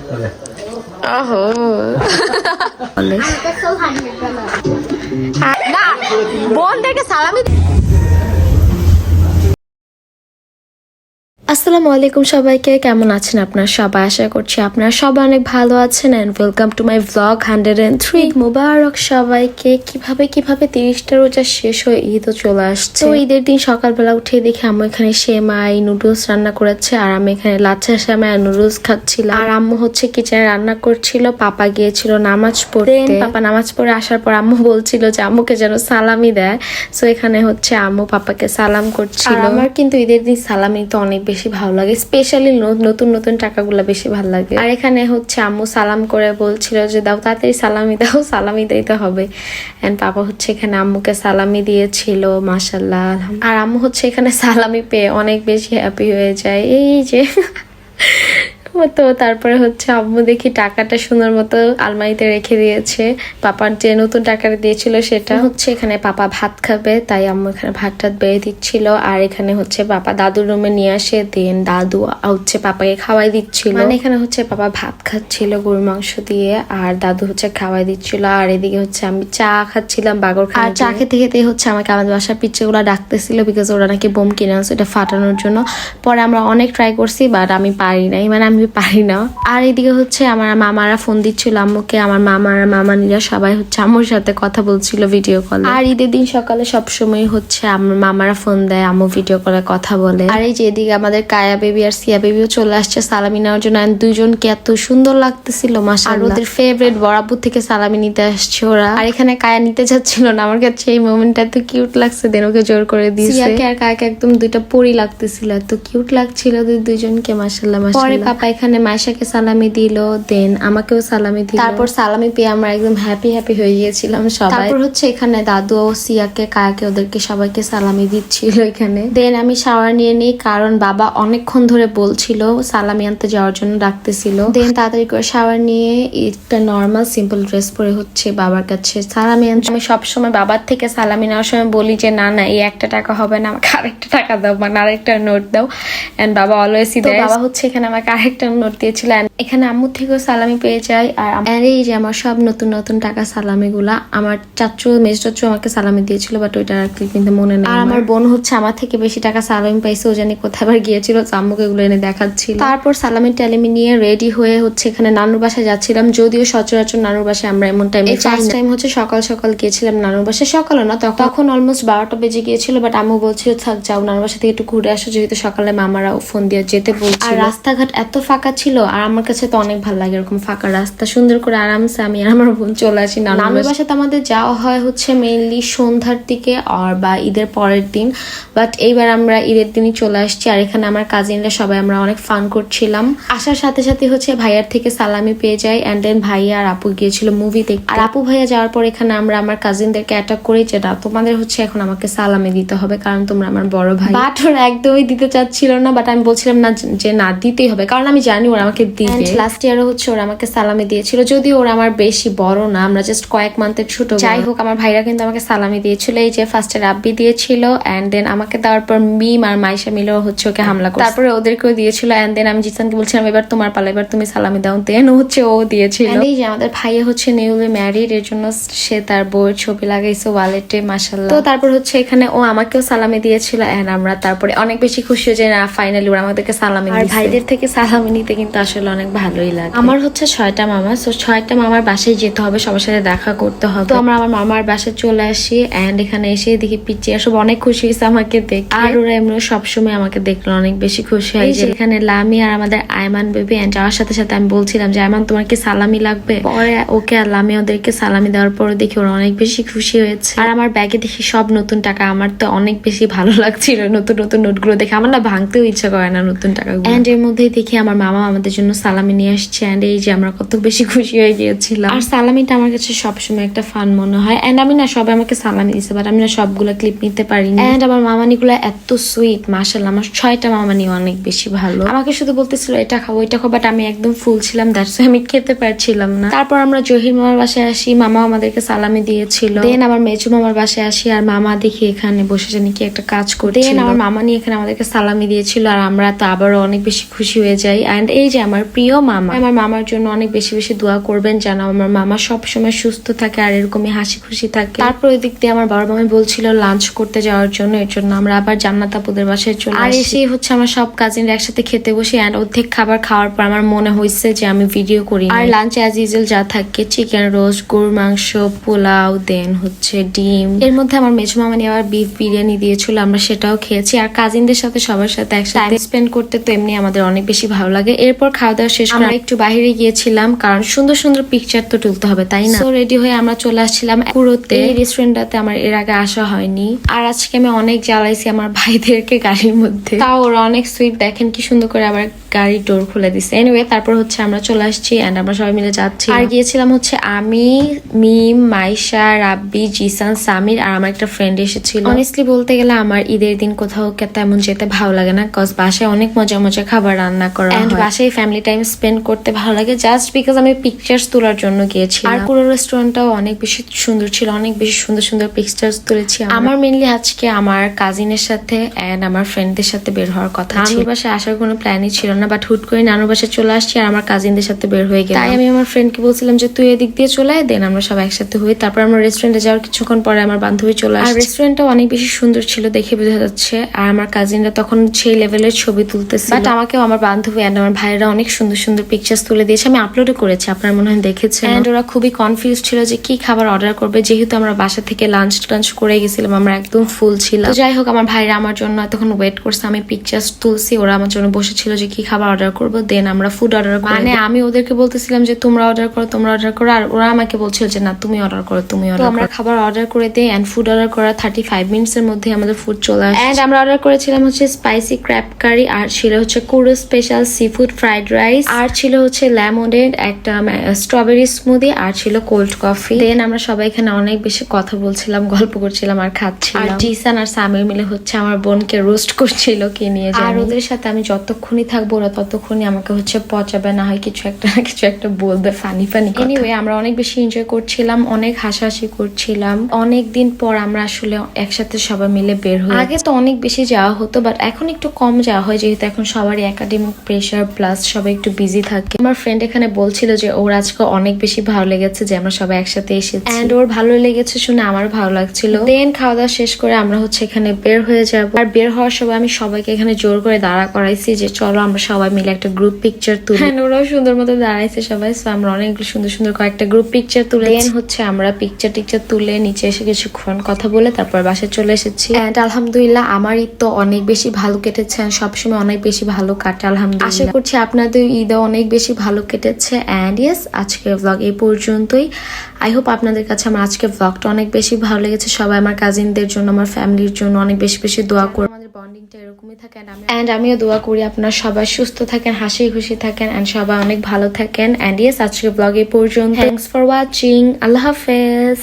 ওহো না বোন থেকে সালামি। আসসালামু আলাইকুম সবাইকে, কেমন আছেন আপনারা সবাই? আশা করছি আপনারা সবাই অনেক ভালো আছেন and welcome to my blog 103। মুবারক সবাইকে। কিভাবে 30টা রোজা শেষ হয়ে ঈদও চলে আসছে। তো ঈদের দিন সকালবেলা উঠে দেখি আম্মু এখানে সেমাই নুডলস রান্না করেছে আর আমি এখানে লাচ্ছা সেমাই আর নুডলস খাচ্ছিলাম। আর আম্মু হচ্ছে কিচেনে রান্না করছিল। পাপা গিয়েছিল নামাজ পড়তে। পাপা নামাজ পড়ে আসার পর আম্মু বলছিল যে আম্মুকে যেন সালামি দেয়। সো এখানে হচ্ছে আম্মু পাপাকে সালাম করছিল। আমার কিন্তু ঈদের দিন সালামি তো অনেক বেশি ভালো লাগে, স্পেশালি নতুন নতুন টাকাগুলো বেশি ভালো লাগে। আর এখানে হচ্ছে আম্মু সালাম করে বলছিল যে দাও তাড়াতাড়ি সালামি দাও, সালামি দিতে হবে। এন্ড পাপা হচ্ছে এখানে আম্মুকে সালামি দিয়েছিল, মাশাআল্লাহ। আর আম্মু হচ্ছে এখানে সালামি পেয়ে অনেক বেশি হ্যাপি হয়ে যায়। এই যে তো তারপরে হচ্ছে আম্মু দেখি টাকাটা সুন্দর মতো আলমারিতে রেখে দিয়েছে। পাপার যে নতুন টাকাটা দিয়েছিল সেটা হচ্ছে এখানে পাপা ভাত খাবে, তাই আম্মু এখানে ভাত টাত বেড়ে দিচ্ছিল। আর এখানে হচ্ছে পাপা দাদুর রুমে নিয়ে আসে, দেন দাদু হচ্ছে পাপাকে খাওয়াই দিচ্ছিল। মানে এখানে হচ্ছে পাপা ভাত খাচ্ছিল গরুর মাংস দিয়ে আর দাদু হচ্ছে খাওয়াই দিচ্ছিল। আর এদিকে হচ্ছে আমি চা খাচ্ছিলাম বাগর খাওয়া। আর চা খেতে খেতে হচ্ছে আমাকে আমাদের বাসার পিচ্ছেগুলো ডাকতেছিল, বিকজ ওরা নাকি বোম কিনে আনছে এটা ফাটানোর জন্য। পরে আমরা অনেক ট্রাই করছি বাট আমি পারি নাই, মানে আমি পারি না। আর এদিকে হচ্ছে আমার মামারা ফোন দিচ্ছিল আম্মুকে, আমার মামারা মামানিরা সবাই হচ্ছে আম্মুর সাথে কথা বলছিল ভিডিও কলে। আর ঈদের দিন সকালে সবসময় হচ্ছে আমার মামারা ফোন দেয়, আম্মু ভিডিও কলে কথা বলে। আর এই যে এদিকে আমাদের কায়া বেবি আর সিয়া বেবিও চলে আসছে সালামি নেওয়ার জন্য। দুইজনকে এত সুন্দর লাগতেছিল মাশাআল্লাহ। আর ওদের ফেভারিট বরাবর থেকে সালামি নিতে আসছে ওরা। আর এখানে কায়া নিতে যাচ্ছিল না, আমার কাছে এই মোমেন্টটা এত কিউট লাগছে, দেন ওকে জোর করে দিয়েছে। সিয়াকে আর কায়াকে একদম দুইটা পরি লাগতেছিল, এত কিউট লাগছিল দুইজনকে মাশাআল্লাহ মাশাআল্লাহ। পরে পাপা এখানে মাইশাকে সালামি দিল, দেন আমাকেও সালামি দিল। তারপর সালামি পেয়ে আমরা একদম হ্যাপি হয়ে গিয়েছিলাম সবাই। তারপর হচ্ছে এখানে দাদু ও সিয়াকে কায়াকে ওদেরকে সবাইকে সালামি দিচ্ছিল এখানে। দেন আমি শাওয়ার নিয়ে নিই, কারণ বাবা অনেকক্ষণ ধরে বলছিল সালামি আনতে যাওয়ার জন্য ডাকতেছিল। দেন তাড়াতাড়ি করে শাওয়ার নিয়ে একটা নর্মাল সিম্পল ড্রেস পরে হচ্ছে বাবার কাছে সালামি আনতে। আমি সবসময় বাবার থেকে সালামি নেওয়ার সময় বলি যে না এই একটা টাকা হবে না, আমাকে আরেকটা টাকা দাও, মানে আরেকটা নোট দাও। এন্ড বাবা অলওয়েজই দেয়। বাবা হচ্ছে এখানে আমাকে আরেকটা নোট দিয়েছিল। এখানে আম্মু থেকেও সালামি পেয়ে যায়। আর এই যে আমার সব নতুন টাকা সালামি গুলা আমার চাচু মেজ চাচু আমাকে সালামি দিয়েছিল, বাট ওইটা আর কি কিন্তু মনে নেই। আর আমার বোন হচ্ছে আমার থেকে বেশি টাকা সালামি পাইছে, ও জানি কোথায় আবার গিয়েছিল, আম্মুকে এগুলো এনে দেখাচ্ছিল। তারপর সালামি টালামি নিয়ে রেডি হয়ে হচ্ছে এখানে নানুর বাসায় যাচ্ছিলাম, যদিও সচরাচর নানুর বাসায় আমরা এমন টাইমে ফার্স্ট টাইম হচ্ছে সকাল গিয়েছিলাম নানুর বাসায়। সকালও না, তখন অলমোস্ট 12টা বেজে গিয়েছিল, বাট আম্মু বলছিল থাক যাও নানুর বাসা থেকে একটু ঘুরে আসো, যেহেতু সকালে মামারাও ফোন দিয়ে যেতে বলছিল। আর রাস্তাঘাট এত ফাঁকা ছিল, আর আমার কাছে তো অনেক ভালো লাগে এরকম ফাঁকা রাস্তা, সুন্দর করে আরামসে আমি আর আমার বোন চলে আসি নানুর বাসাতে। আমাদের যাওয়া হয় হচ্ছে মেইনলি সন্ধ্যার দিকে আর বা ঈদের পরের দিন, বাট এইবার আমরা ঈদের দিনই চলে আসছি। আর এখানে আমার কাজিনরা সবাই আমরা অনেক ফান করছিলাম। আসার সাথে সাথে হচ্ছে ভাইয়ার থেকে সালামি পেয়ে যাই, এন্ড দেন ভাইয়া আর আপু গিয়েছিল মুভি দেখতে। আর আপু ভাইয়া যাওয়ার পর এখানে আমরা আমার কাজিনদেরকে অ্যাটাক করি যে না তোমাদের হচ্ছে এখন আমাকে সালামি দিতে হবে, কারণ তোমরা আমার বড় ভাই। বাট ওরা একদমই দিতে চাচ্ছিল না, বাট আমি বলছিলাম না যে না দিতেই হবে, কারণ আমি জানি ওরা আমাকে দিবে। লাস্ট ইয়ারও হচ্ছে ওরা আমাকে সালামি দিয়েছিল, যদিও ওরা আমার বেশি বড় না, আমরা জাস্ট কয়েক মান্থের ছোট। যাই হোক আমার ভাইরা কিন্তু আমাকে সালামি দিয়েছিল। এই যে ফার্স্টে রাব্বি দিয়েছিল, এন্ড দেন আমাকে দেওয়ার পর মিম আর মাইশা মিলেও হচ্ছে ওকে হামলা করে, তারপরে ওদেরকেও দিয়েছিল। এন্ড দেন আমি জিসানকে বলছিলাম এবার তোমার পালা, এবার তুমি সালামি দাও, দেন হচ্ছে ও দিয়েছিল। এই যে আমাদের ভাইয়া হচ্ছে নিউলি ম্যারিড, এর জন্য সে তার বউয়ের ছবি লাগাইছে ওয়ালেটে মাশাআল্লাহ। তো তারপর হচ্ছে এখানে ও আমাকেও সালামি দিয়েছিল, এন্ড আমরা তারপরে অনেক বেশি খুশি হয়ে যে না ফাইনালি ওরা আমাদেরকে সালামি দিয়েছে। আর ভাইদের থেকে সালামি নিতে কিন্তু আসলে অনেক ভালোই লাগে। আমার হচ্ছে 6টা মামা, সো 6টা মামার বাসায় যেতে হবে, সবার সাথে দেখা করতে হবে। তো আমরা আমার মামার বাসায় চলে আসি, এন্ড এখানে এসে দেখি পিচ্চি সব অনেক খুশি হয়েছে আমাকে দেখে। আর ওরা এমনি সবসময় আমাকে দেখলে অনেক বেশি খুশি হয়। এখানে লামি আর আমাদের আয়মান বেবি, এন্ড যাওয়ার সাথে সাথে আমি বলছিলাম যে আয়মান তোমার কি সালামি লাগবে? পরে ওকে আর লামি ওদেরকে সালামি দেওয়ার পরে দেখি ওরা অনেক বেশি খুশি হয়েছে। আর আমার ব্যাগে দেখি সব নতুন টাকা, আমার তো অনেক বেশি ভালো লাগছিল নতুন নোটগুলো দেখে, আমার না ভাঙতেও ইচ্ছা করে না নতুন টাকাগুলো। এন্ড এর মধ্যেই দেখি আমার মামা আমাদের জন্য সালামি নিয়ে আসছে, এন্ড এই যে আমরা কত বেশি খুশি হয়ে গিয়েছিলাম। আর সালামিটা আমার কাছে সবসময় একটা ফান মনে হয়। এন্ড আমি না সবাই আমাকে সালামি দিচ্ছে, বাট আমি না সবগুলো ক্লিপ নিতে পারিনি। এন্ড আমার মামানিগুলো এত সুইট মাশাআল্লাহ, আমার 6টা মামানি অনেক বেশি ভালো। আমাকে শুধু বলতেছিল এটা খাবো ওইটা খাবো, বাট আমি একদম ফুল ছিলাম, দ্যাটস আমি খেতে পারছিলাম না। তারপর আমরা জহির মামার বাসায় আসি, মামা আমাদেরকে সালামি দিয়েছিল। দেন আমার মেজু মামার বাসায় আসি, আর মামা দেখি এখানে বসে জানি কি একটা কাজ করছে। দেন আমার মামা নিয়ে এখানে আমাদেরকে সালামি দিয়েছিল, আর আমরা তো আবারও অনেক বেশি খুশি হয়ে যাই। অ্যান্ড এই যে আমার প্রিয় মামা, আমার মামার জন্য অনেক বেশি বেশি দোয়া করবেন যেন আমার মামা সবসময় সুস্থ থাকে আর এরকমই হাসি খুশি থাকে। তারপর ওই দিক দিয়ে আমার বড় মামি বলছিল লাঞ্চ করতে যাওয়ার জন্য, এর জন্য আমরা আবার জান্নাত আপুদের বাসায় চলে আসি। আর এসেই হচ্ছে আমার সব কাজিনরা একসাথে খেতে বসি অ্যান্ড অর্ধেক খাবার খাওয়ার পর আমার মনে হয়েছে যে আমি ভিডিও করি। আর লাঞ্চ অ্যাজ ইউজুয়াল যা থাকে চিকেন রোস্ট, গরুর মাংস, পোলাও, দেন হচ্ছে ডিম। এর মধ্যে আমার মেজো মামা নিয়ে আবার বিফ বিরিয়ানি দিয়েছিল, আমরা সেটাও খেয়েছি। আর কাজিনদের সাথে সবার সাথে একসাথে স্পেন্ড করতে তো এমনি আমাদের অনেক বেশি ভালো লাগে। এরপর খাওয়া দাওয়া শেষ করে আমরা একটু বাইরে গিয়েছিলাম, কারণ সুন্দর সুন্দর পিকচার তো তুলতে হবে তাই না। তো রেডি হয়ে আমরা চলে আসছিলাম পুরোতে। এই রেস্টুরেন্টটাতে আমার এর আগে আসা হয়নি। আর আজকে আমি অনেক জ্বালাইছি আমার ভাইদেরকে গাড়ির মধ্যে, তাও ওরা অনেক সুইট, দেখেন কি সুন্দর করে আবার গাড়ির ডোর খুলে দিচ্ছে। এনিওয়ে তারপর হচ্ছে আমরা চলে আসছি এন্ড আমরা সবাই মিলে যাচ্ছি। আর গিয়েছিলাম হচ্ছে আমি, মিম, মাইশা, রাব্বি, জিসান, সামির আর আমার একটা ফ্রেন্ড এসেছিল। অনেস্টলি বলতে গেলে আমার ঈদের দিন কোথাও তেমন যেতে ভালো লাগে না, কজ বাসায় অনেক মজা মজা খাবার রান্না করা হয়, বাসায় ফ্যামিলি টাইম স্পেন্ড করতে ভালো লাগে জাস্ট বিকজ আমি পিকচার্স তোলার জন্য গিয়েছিলাম। আর পুরো রেস্টুরেন্টটাও অনেক বেশি সুন্দর ছিল, অনেক বেশি সুন্দর সুন্দর পিকচার্স তুলেছি। আমার মেনলি আজকে আমার কাজিনের সাথে এন্ড আমার ফ্রেন্ডদের সাথে বের হওয়ার কথা ছিল। নানুর বাসায় আসার কোনো প্ল্যানই ছিল না, বাট হুট করে নানুর বাসায় চলে আসছি আর আমার কাজিনদের সাথে বের হয়ে গেলাম। তাই আমি আমার ফ্রেন্ডকে বলছিলাম যে তুই এদিক দিয়ে চলে আয়, দেন আমরা সব একসাথে হই। তারপর আমরা রেস্টুরেন্টে যাওয়ার কিছুক্ষণ পরে আমার বান্ধবী চলে আসে। আর রেস্টুরেন্টটা অনেক বেশি সুন্দর ছিল, দেখে বোঝা যাচ্ছে। আর আমার কাজিনরা তখন সেই লেভেলের ছবি তুলতেছে, বাট আমাকেও আমার বান্ধবী এন্ড আমার ভাইয়েরা অনেক সুন্দর সুন্দর পিকচার্স তুলে দিয়েছে। আমি আপলোডও করেছি, আপনারা মনে হয় দেখেছেন। এন্ড ওরা খুবই কনফিউজ ছিল যে কি খাবার অর্ডার করবে, যেহেতু আমরা বাসা থেকে লাঞ্চ করে গেছিলাম, আমরা একদম ফুল ছিল। যাই হোক আমার ভাইরা আমার জন্য এতক্ষণ ওয়েট করছে, আমি পিকচার্স তুলছি, ওরা আমার জন্য বসেছিল যে কি খাবার অর্ডার করবো, দেন আমরা ফুড অর্ডার করি। মানে আমি ওদেরকে বলতেছিলাম যে তোমরা অর্ডার করো, আর ওরা আমাকে বলছিল যে না তুমি অর্ডার করো। আমরা খাবার অর্ডার করে দিই এন্ড ফুড অর্ডার করা 35 মিনিটস এর মধ্যে আমাদের ফুড চলে আসে। এন্ড আমরা অর্ডার করেছিলাম হচ্ছে স্পাইসি ক্র্যাব কারি, আর ছিল হচ্ছে কুরু special seafood fried rice, আর ছিল হচ্ছে লেমনেড, একটা স্ট্রবেরি স্মুদি, আর ছিল কোল্ড কফি। দেন আমরা সবাই এখানে অনেক বেশি কথা বলছিলাম, গল্প করছিলাম আর খাচ্ছিলাম। আর জিসান আর সামির মিলে হচ্ছে আমার বোনকে রোস্ট করছিল কি নিয়ে। আর ওদের সাথে আমি যতক্ষণই থাকবো ওরা ততক্ষণই আমাকে হচ্ছে পচাবে, না হয় কিছু একটা বলবে ফানি। এনিওয়ে আমরা অনেক বেশি এনজয় করছিলাম, অনেক হাসাহাসি করছিলাম। অনেক দিন পর আমরা আসলে একসাথে সবাই মিলে বের হই। আগে তো অনেক বেশি যাওয়া হতো, বাট এখন একটু কম যাওয়া হয়, যেহেতু এখন সবারই একাডেমিক প্রেশার প্লাস সবাই একটু বিজি থাকে। আমার ফ্রেন্ড এখানে বলছিল যে ওর আজকে অনেক বেশি ভালো লেগেছে যে আমরা সবাই একসাথে এসেছি, এন্ড ওর ভালো লেগেছে শুনে আমার ভালো লাগছিল। দেন খাওয়া দাওয়া শেষ করে আমরা হচ্ছে এখানে বের হয়ে যাব। আর বের হওয়ার সময় আমি সবাইকে এখানে জোর করে দাঁড়া করাইছি যে চলো আমরা সবাই মিলে একটা গ্রুপ পিকচার তুলি। ওরাও সুন্দর মতো দাঁড়াইছে সবাই, সো আমরা অনেকগুলো সুন্দর সুন্দর কয়েকটা গ্রুপ পিকচার তুলে হচ্ছে আমরা পিকচার তুলে নিচে এসে কিছুক্ষণ কথা বলে তারপর বাসায় চলে এসেছি। এন্ড আলহামদুলিল্লাহ আমার ঈদ তো অনেক বেশি ভালো কেটেছে, সবসময় অনেক বেশি ভালো কাটে আলহামদুলিল্লাহ। আশা করছি আপনাদের ঈদও অনেক বেশি ভালো কেটেছে। এন্ড ইয়েস, আজকের ব্লগ এই পর্যন্তই। আই হোপ আপনাদের কাছে আমার আজকের ব্লগটা অনেক বেশি ভালো লেগেছে। সবাই আমার কাজিনদের জন্য, আমার ফ্যামিলির জন্য অনেক বেশি বেশি দোয়া করুন, আমাদের বন্ডিংটা এরকমই থাকে। এন্ড আমিও দোয়া করি আপনারা সবাই সুস্থ থাকেন, হাসি খুশি থাকেন, এন্ড সবাই অনেক ভালো থাকেন। এন্ড ইয়েস, আজকের ব্লগ এই পর্যন্ত। Thanks for watching. আল্লাহ হাফেজ।